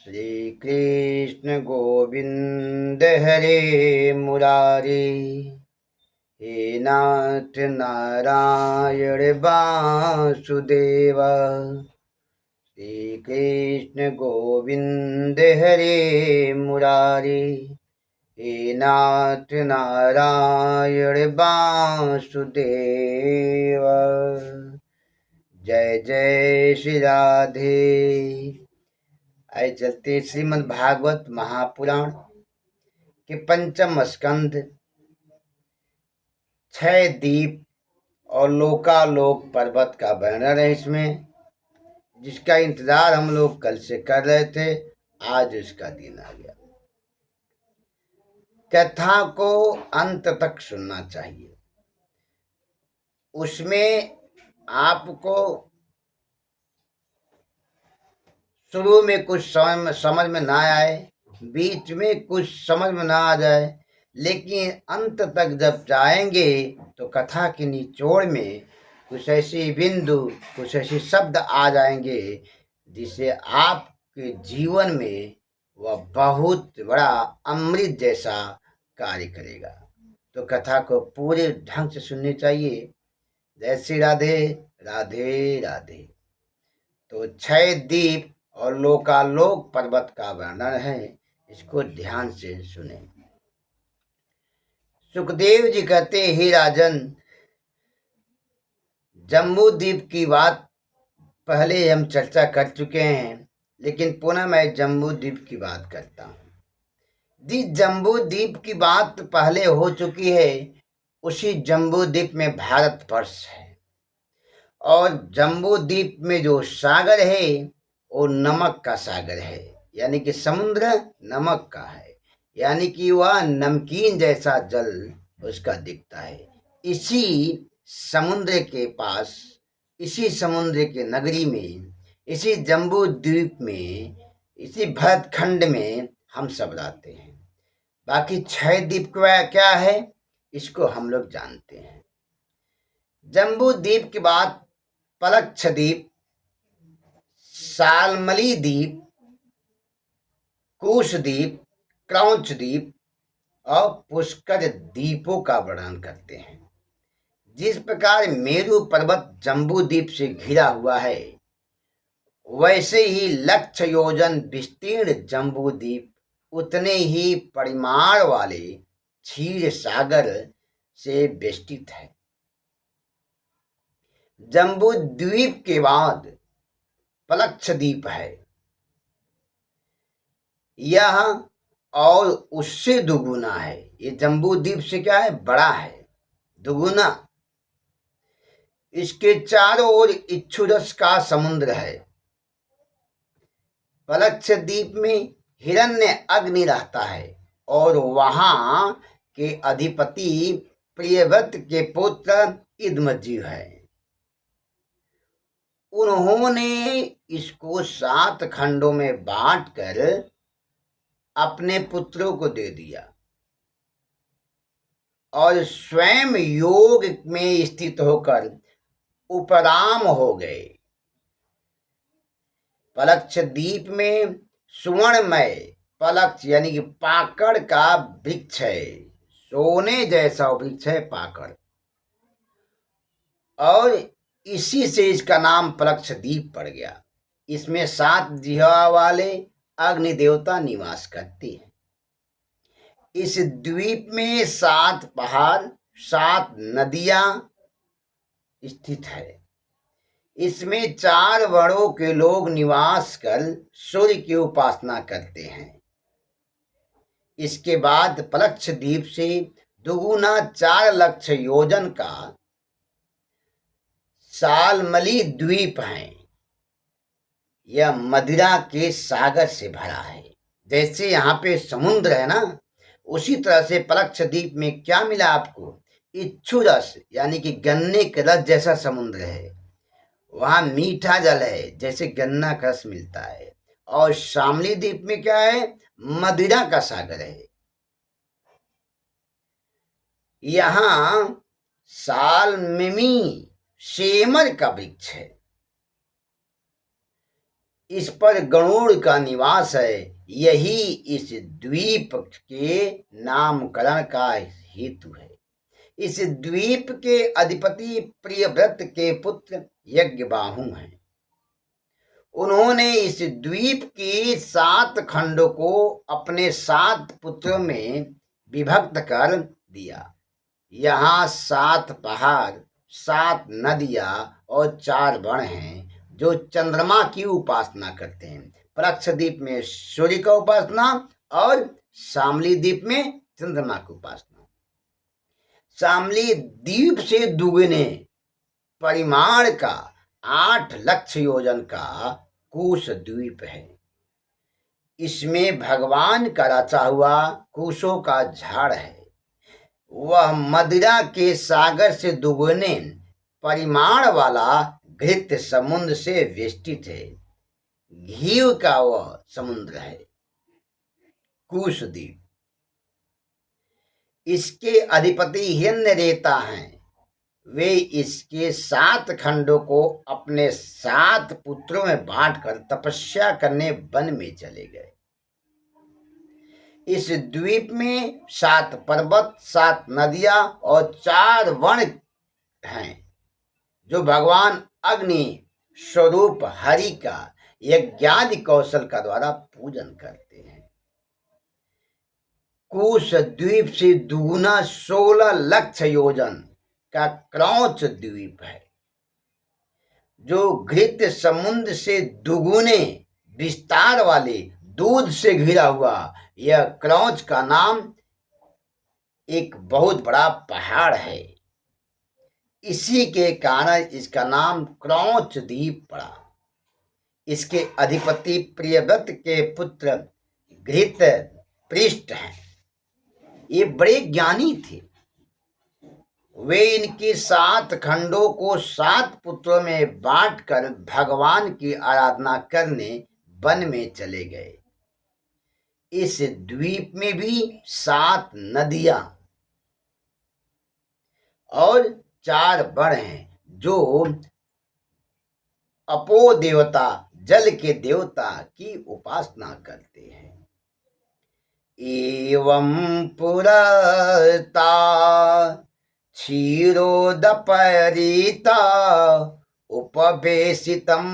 श्री कृष्ण गोविंद हरे मुरारी, हे नाथ नारायण वासुदेव। श्री कृष्ण गोविंद हरे मुरारी, हे नाथ नारायण वासुदेव। जय जय श्री राधे। आइए चलते श्रीमद् भागवत महापुराण के पंचम स्कंध 6 दीप और लोकालोक पर्वत का वर्णन है इसमें, जिसका इंतजार हम लोग कल से कर रहे थे। आज उसका दिन आ गया। कथा को अंत तक सुनना चाहिए। उसमें आपको शुरू में कुछ समझ में ना आए, बीच में कुछ समझ में ना आ जाए, लेकिन अंत तक जब जाएंगे तो कथा के निचोड़ में कुछ ऐसी बिंदु, कुछ ऐसे शब्द आ जाएंगे जिसे आपके जीवन में वह बहुत बड़ा अमृत जैसा कार्य करेगा। तो कथा को पूरे ढंग से सुननी चाहिए। जय श्री राधे राधे राधे। तो 6 दीप और लोकालोक पर्वत का वर्णन है, इसको ध्यान से सुने। सुखदेव जी कहते, ही राजन, जम्बू द्वीप की बात पहले हम चर्चा कर चुके हैं, लेकिन पुनः मैं जम्बू द्वीप की बात करता हूँ। जिस जम्बू द्वीप की बात पहले हो चुकी है, उसी जम्बू द्वीप में भारत वर्ष है। और जम्बू द्वीप में जो सागर है वो नमक का सागर है, यानी कि समुद्र नमक का है, यानी कि वह नमकीन जैसा जल उसका दिखता है। इसी समुद्र के पास, इसी समुद्र के नगरी में, इसी जम्बू द्वीप में, इसी भरतखंड में हम सब रहते हैं। बाकी 6 द्वीप क्या है इसको हम लोग जानते हैं। जम्बू द्वीप के बाद पलक्ष द्वीप, सालमली द्वीप, कुश द्वीप, क्रौंच द्वीप और पुष्कर द्वीपों का वर्णन करते हैं। जिस प्रकार मेरू पर्वत जम्बू द्वीप से घिरा हुआ है, वैसे ही लक्ष योजन विस्तीर्ण जम्बू द्वीप उतने ही परिमाण वाले क्षीर सागर से बेष्टित है। जम्बू द्वीप के बाद पलक्ष द्वीप है। यह और उससे दुगुना है। ये जम्बू द्वीप से क्या है, बड़ा है, दुगुना। इसके चारों ओर इक्षुरस का समुद्र है। पलक्ष द्वीप में हिरण्य अग्नि रहता है और वहां के अधिपति प्रियव्रत के पुत्र इदमजीव है। उन्होंने इसको 7 खंडों में बांटकर अपने पुत्रों को दे दिया और स्वयं योग में स्थित होकर उपराम हो गए। पलक्ष द्वीप में सुवर्णमय पलक्ष यानी कि पाकड़ का वृक्ष है, सोने जैसा वृक्ष है पाकड़, और इसी से इसका नाम पलक्ष द्वीप पड़ गया। इसमें 7 जिह्वा वाले अग्नि देवता निवास करते हैं। इस द्वीप में 7 पहाड़, 7 नदियां स्थित है। इसमें 4 वर्णों के लोग निवास कर सूर्य की उपासना करते हैं। इसके बाद पलक्ष द्वीप से दुगुना 4 लाख योजन का सालमली द्वीप है। यह मदिरा के सागर से भरा है। जैसे यहाँ पे समुद्र है ना, उसी तरह से पलक्ष द्वीप में क्या मिला आपको, इच्छु रस यानी कि गन्ने के रस जैसा समुद्र है। वहां मीठा जल है, जैसे गन्ना का रस मिलता है। और शामली द्वीप में क्या है, मदिरा का सागर है। यहाँ सालमिमी सेमर का वृक्ष है। इस पर गरुड़ का निवास है। यही इस द्वीप के नामकरण का हेतु है। इस द्वीप के अधिपति प्रियव्रत के पुत्र यज्ञबाहु हैं। उन्होंने इस द्वीप की 7 खंडों को अपने 7 पुत्रों में विभक्त कर दिया। यहाँ 7 पहाड़, 7 नदियाँ और 4 वन हैं जो चंद्रमा की उपासना करते हैं। पृक्षद्वीप में सूर्य का उपासना और शामली द्वीप में चंद्रमा की उपासना। शामली द्वीप से दुगने परिमाण का 8 लक्ष योजन का कुश द्वीप है। इसमें भगवान का रचा हुआ कुशों का झाड़ है। वह मदिरा के सागर से दुगने परिमाण वाला घृत समुद्र से वेष्टित है। घी का वह समुद्र है कुशद्वीप। इसके अधिपति हिरण्य रेता हैं। वे इसके 7 खंडों को अपने 7 पुत्रों में बांटकर तपस्या करने वन में चले गए। इस द्वीप में 7 पर्वत, 7 नदियां और 4 वन हैं जो भगवान अग्नि स्वरूप हरि का यज्ञादि कौशल का द्वारा पूजन करते हैं। कुश द्वीप से दुगुना 16 लक्ष योजन का क्रौच द्वीप है जो घृत समुद्र से दुगुने विस्तार वाले दूध से घिरा हुआ। यह क्रौच का नाम एक बहुत बड़ा पहाड़ है। इसी के कारण इसका नाम क्रौच द्वीप पड़ा। इसके अधिपति प्रियव्रत के पुत्र घृत पृष्ठ हैं। ये बड़े ज्ञानी थे। वे इनके 7 खंडों को 7 पुत्रों में बांटकर भगवान की आराधना करने वन में चले गए। इस द्वीप में भी 7 नदियां और 4 वन हैं जो अपो देवता, जल के देवता की उपासना करते हैं। एवं पुरता क्षीरोदपरीता उपवेशितं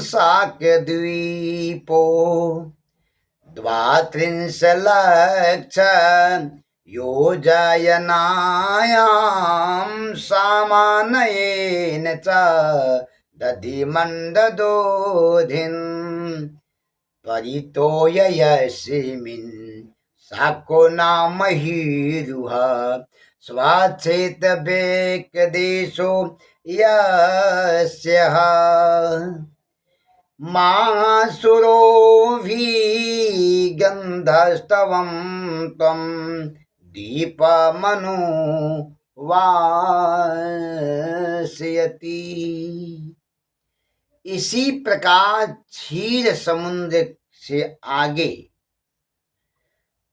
शाक्यद्वीपो 32 लक्ष योजनायां सामानयेन च दधिमण्डदोधिं परितोय यस्मिन् शाको नामहीरुह स्वाच्छेतवेकदेशो यस्यः मासुरोऽभिगन्धस्तवं त्वं दीपमनुवासयति। इसी प्रकार क्षीर समुद्र से आगे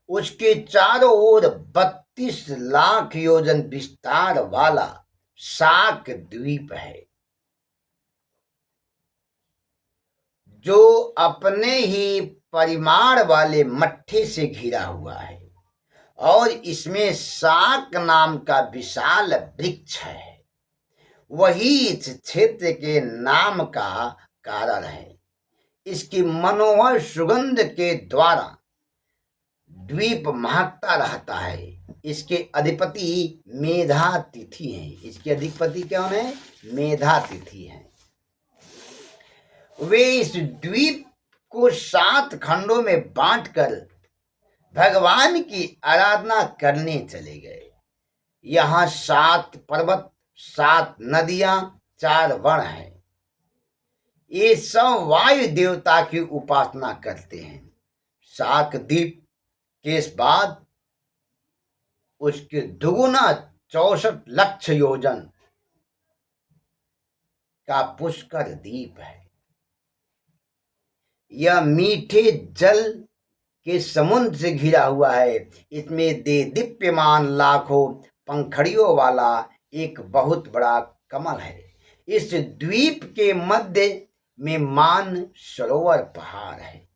उसके चारों ओर 32 लाख योजन विस्तार वाला शाक द्वीप है जो अपने ही परिमाण वाले मट्ठे से घिरा हुआ है और इसमें शाक नाम का विशाल वृक्ष है। वही इस क्षेत्र के नाम का कारण है। इसकी मनोहर सुगंध के द्वारा द्वीप महकता रहता है। इसके अधिपति मेधातिथि हैं। इसके अधिपति कौन है? मेधातिथि हैं। वे इस द्वीप को 7 खंडों में बांटकर भगवान की आराधना करने चले गए। यहाँ 7 पर्वत, 7 नदियां, 4 वन हैं। ये सब वायु देवता की उपासना करते हैं। शाक द्वीप के बाद उसके दुगुना 64 लक्ष योजन का पुष्कर द्वीप है। यह मीठे जल के समुद्र से घिरा हुआ है। इसमें दीप्यमान लाखों पंखड़ियों वाला एक बहुत बड़ा कमल है। इस द्वीप के मध्य में मान सरोवर पहाड़ है।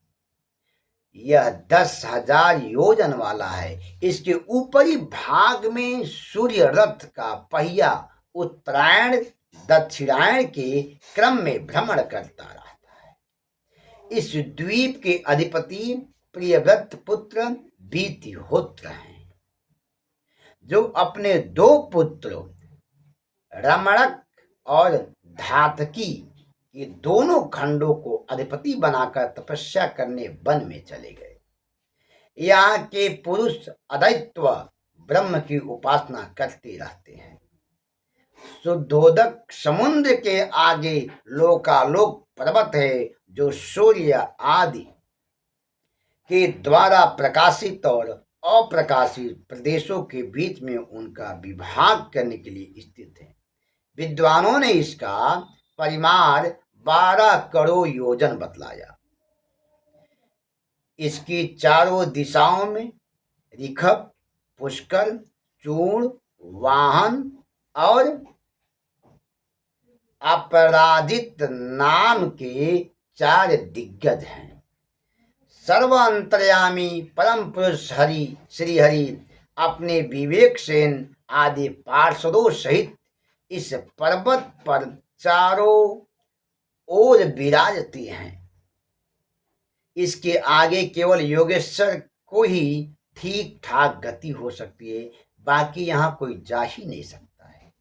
यह 10,000 योजन वाला है। इसके ऊपरी भाग में सूर्य रथ का पहिया उत्तरायण दक्षिणायन के क्रम में भ्रमण करता रहता है। इस द्वीप के अधिपति प्रियव्रत पुत्र बीतिहोत्र हैं, जो अपने 2 पुत्रों रमणक और धातकी के दोनों खंडों को अधिपति बनाकर तपस्या करने वन में चले गए। यहाँ के पुरुष अद्वैत्व ब्रह्म की उपासना करते रहते हैं। शुद्धोदक समुद्र के आगे लोकालोक पर्वत है, जो सूर्य आदि के द्वारा प्रकाशित और अप्रकाशित प्रदेशों के बीच में उनका विभाग करने के लिए स्थित है। विद्वानों ने इसका परिमाण 12 करोड़ योजन बतलाया। इसकी चारों दिशाओं में ऋखभ, पुष्कर, चूर्ण, वाहन और अपराजित नाम के 4 दिग्गज हैं। सर्व अंतर्यामी परम पुरुष हरि श्री हरि अपने विवेक सेन आदि पार्षदों सहित इस पर्वत पर चारों ओर विराजते हैं। इसके आगे केवल योगेश्वर को ही ठीक ठाक गति हो सकती है, बाकी यहां कोई जा ही नहीं सकता है।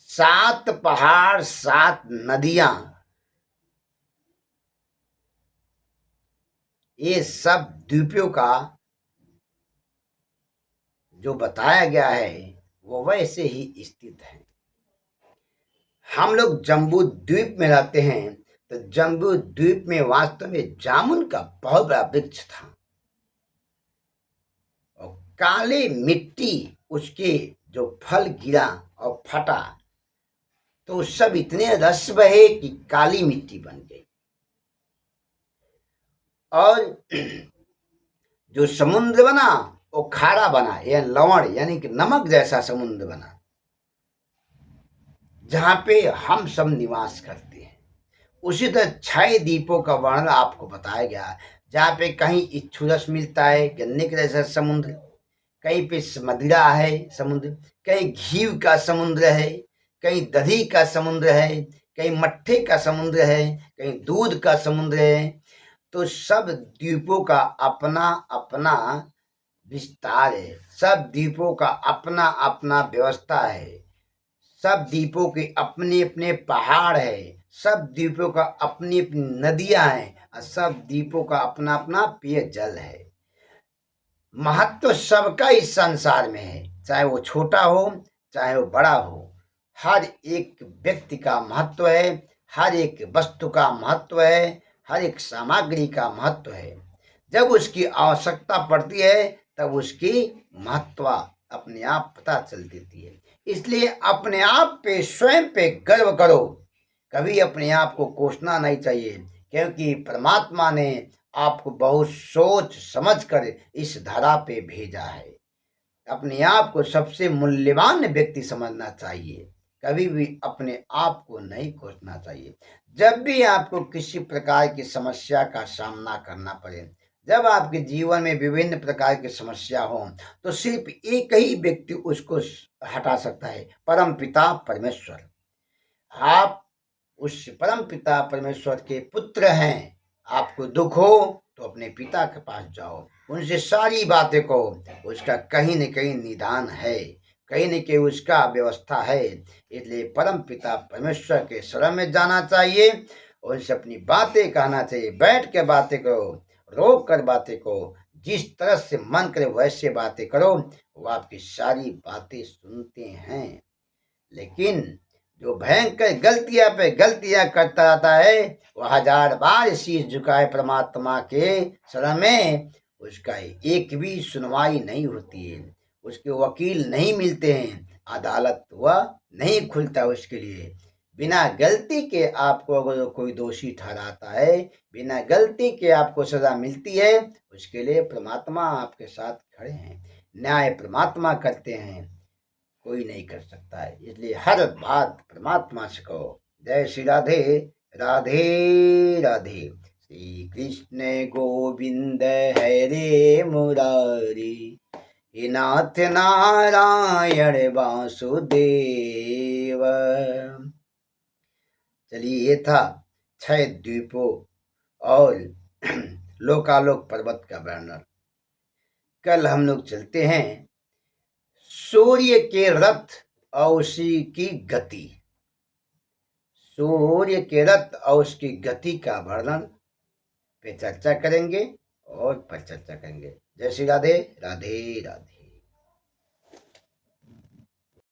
7 पहाड़, 7 नदियां, ये सब द्वीपों का जो बताया गया है वो वैसे ही स्थित है। हम लोग जम्बू द्वीप में रहते हैं, तो जम्बू द्वीप में वास्तव में जामुन का बहुत बड़ा वृक्ष था और काले मिट्टी उसके जो फल गिरा और फटा तो सब इतने रस बहे कि काली मिट्टी बन गई। और जो समुद्र बना वो खारा बना, या लवण यानी कि नमक जैसा समुद्र बना, जहां पे हम सब निवास करते हैं। उसी तरह 6 द्वीपों का वर्णन आपको बताया गया, जहाँ पे कहीं इच्छुरस मिलता है, गन्ने के जैसा समुद्र, कहीं पे मदिरा है समुद्र, कहीं घी का समुद्र है, कहीं दही का समुद्र है, कहीं मट्ठे का समुद्र है, कहीं दूध का समुद्र है। तो सब द्वीपों का अपना अपना विस्तार है, सब द्वीपों का अपना अपना व्यवस्था है, सब द्वीपों के अपने अपने पहाड़ है, सब द्वीपों का अपनी अपनी नदियां हैं और सब द्वीपों का अपना अपना पेय जल है। महत्व सबका इस संसार में है, चाहे वो छोटा हो चाहे वो बड़ा हो। हर एक व्यक्ति का महत्व है, हर एक वस्तु का महत्व है, हर एक सामग्री का महत्व है। जब उसकी आवश्यकता पड़ती है तब उसकी महत्व अपने आप पता चल देती है। इसलिए अपने आप पे, स्वयं पे गर्व करो, कभी अपने आप को कोसना नहीं चाहिए, क्योंकि परमात्मा ने आपको बहुत सोच समझ कर इस धरा पे भेजा है। अपने आप को सबसे मूल्यवान व्यक्ति समझना चाहिए, कभी भी अपने आप को नहीं कोसना चाहिए। जब भी आपको किसी प्रकार की समस्या का सामना करना पड़े, जब आपके जीवन में विभिन्न प्रकार की समस्या हो, तो सिर्फ एक ही व्यक्ति उसको हटा सकता है, परम पिता परमेश्वर। आप उस परम पिता परमेश्वर के पुत्र हैं। आपको दुख हो तो अपने पिता के पास जाओ, उनसे सारी बातें कहो, उसका कहीं न कहीं निदान है, कहीं न कहीं उसका व्यवस्था है। इसलिए परम पिता परमेश्वर के शरण में जाना चाहिए, उनसे अपनी बातें कहना चाहिए। बैठ के बातें करो, रोक कर बातें करो, जिस तरह से मन करे वैसे बातें करो, वो आपकी सारी बातें सुनते हैं। लेकिन जो भयंकर गलतियां पे गलतियां करता रहता है, वह 1000 बार शीश झुकाए परमात्मा के शरण में, उसका एक भी सुनवाई नहीं होती है, उसके वकील नहीं मिलते हैं, अदालत वह नहीं खुलता उसके लिए। बिना गलती के आपको अगर कोई दोषी ठहराता है, बिना गलती के आपको सजा मिलती है, उसके लिए परमात्मा आपके साथ खड़े हैं, न्याय परमात्मा करते हैं। कोई नहीं कर सकता है, इसलिए हर बात परमात्मा से कहो। जय श्री राधे। राधे राधे। श्री कृष्ण गोविंद हरे मुरारी, हे नाथ नारायण वासुदेव। चलिए, ये था 6 द्वीपों और लोकालोक पर्वत का वर्णन। कल हम लोग चलते हैं सूर्य के रथ और उसी की गति। सूर्य के रथ और उसकी गति का वर्णन पे चर्चा करेंगे और पर चर्चा करेंगे। जय श्री राधे। राधे राधे।